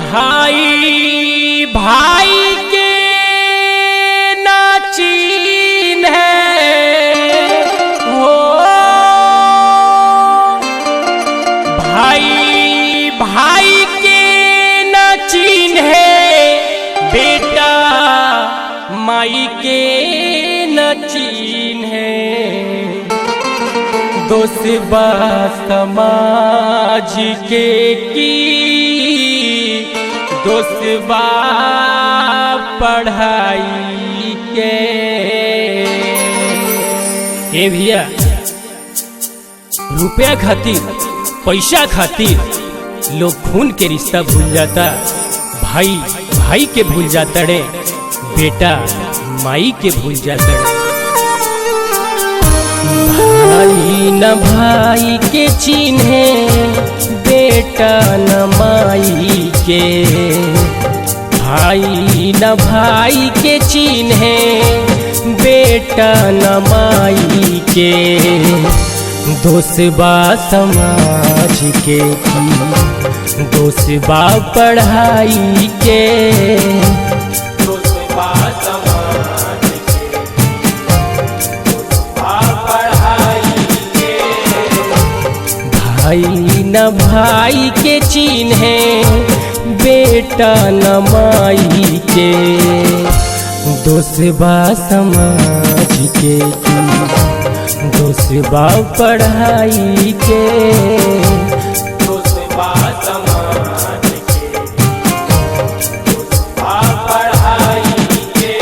भाई भाई के नाचीन है हो, भाई भाई के नाचीन है, बेटा माई के नाचीन है। दोस्बा समाज के की दोस्बा पढ़ाई के। ए भैया, रुपया खातिर पैसा खातिर लोग खून के रिश्ता भूल जाता, भाई भाई के भूल जाता रे, बेटा माई के भूल जाता रे। भाई न भाई के चिन्हे, बेटा न माई के। भाई न भाई के चिन्हे, बेटा न माई के। दोस्बा समाज के की दोस्बा पढ़ाई के। दोस्बा समाज के दोस्बा पढ़ाई के। भाई न भाई के चिन्हे, बेटा न माई के। दोस्बा समाज के दोस्बा पढ़ाई के। दोस्बा समाज के दोस्बा पढ़ाई के।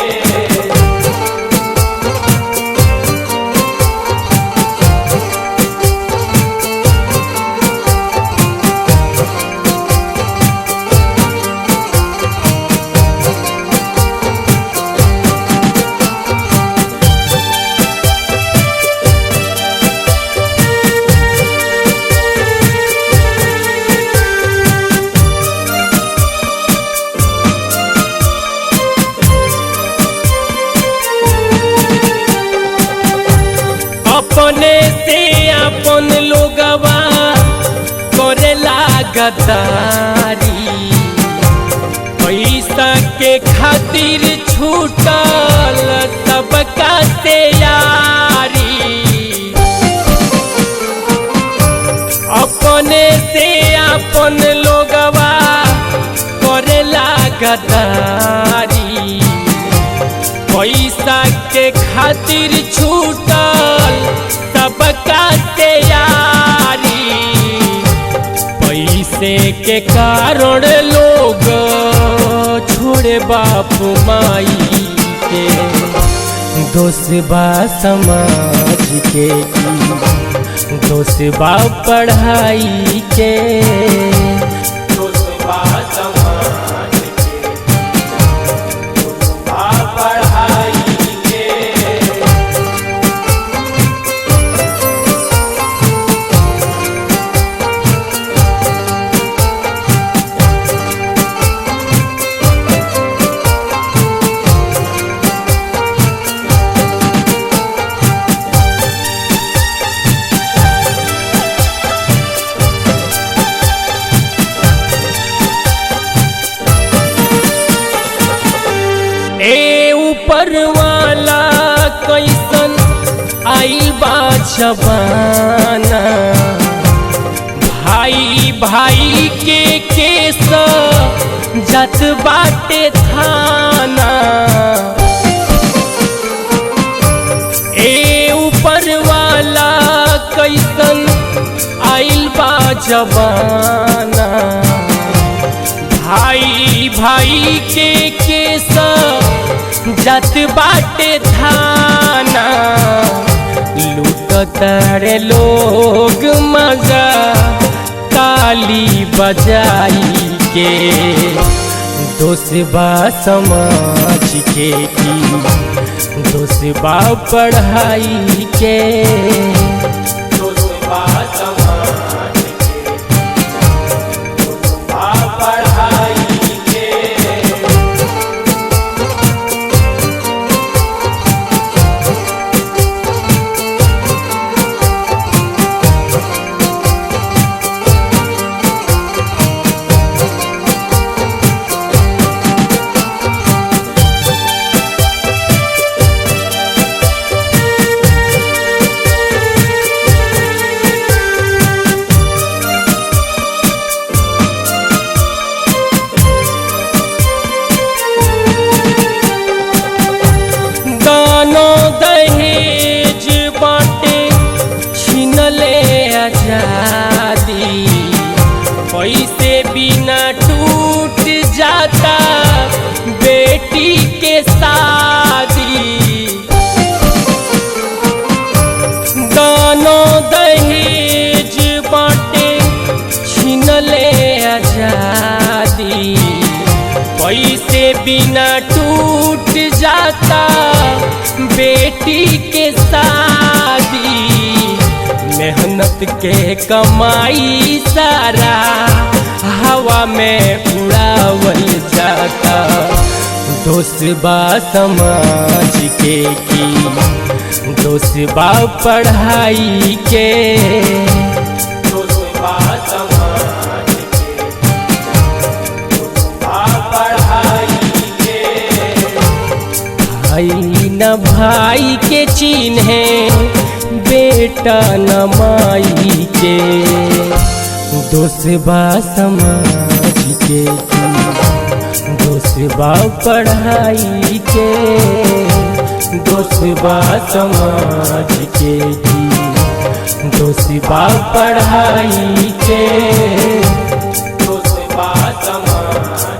अपने से अपन लोगवा करेला गद्दारी, पैसा के खातिर छूटल सबका से यारी। अपने से अपन लोगवा करेला गद्दारी, पैसा के खातिर छूटल सबका से यारी। पैसे के कारण लोग छोड़े बाप माई के। दोस्बा समाज के की दोस्बा पढ़ाई के। दोस्बा समाज के दोस्बा पढ़ाई के। ए ऊपर वाला कैसन आइल बा जमाना, भाई भाई के केस जात बाटे थाना। ए ऊपर वाला कैसन आइल बा जमाना, भाई भाई के केस जात बाटे थाना। लूटतारे लोग मजा ताली बजाई के। दोस्बा समाज के की दोस्बा पढ़ाई के। दोस्बा समाज के दोस्बा पढ़ाई के। के शादी, दानो दहेज बाटे छीनले आजादी, पैसे बिना टूट जाता बेटी के शादी, मेहनत के कमाई सारा हवा में उड़ावल जाता। दोष बा समाज के की दोष बा पढ़ाई के, दोष बा समाज के, दोष बा पढ़ाई के। भाई न भाई के चिन्हे बेटा न माई के, दोष बा समाज के दोष बा पढ़ाई के, दोष बा समाज के दोष बा पढ़ाई के, दोष बा समाज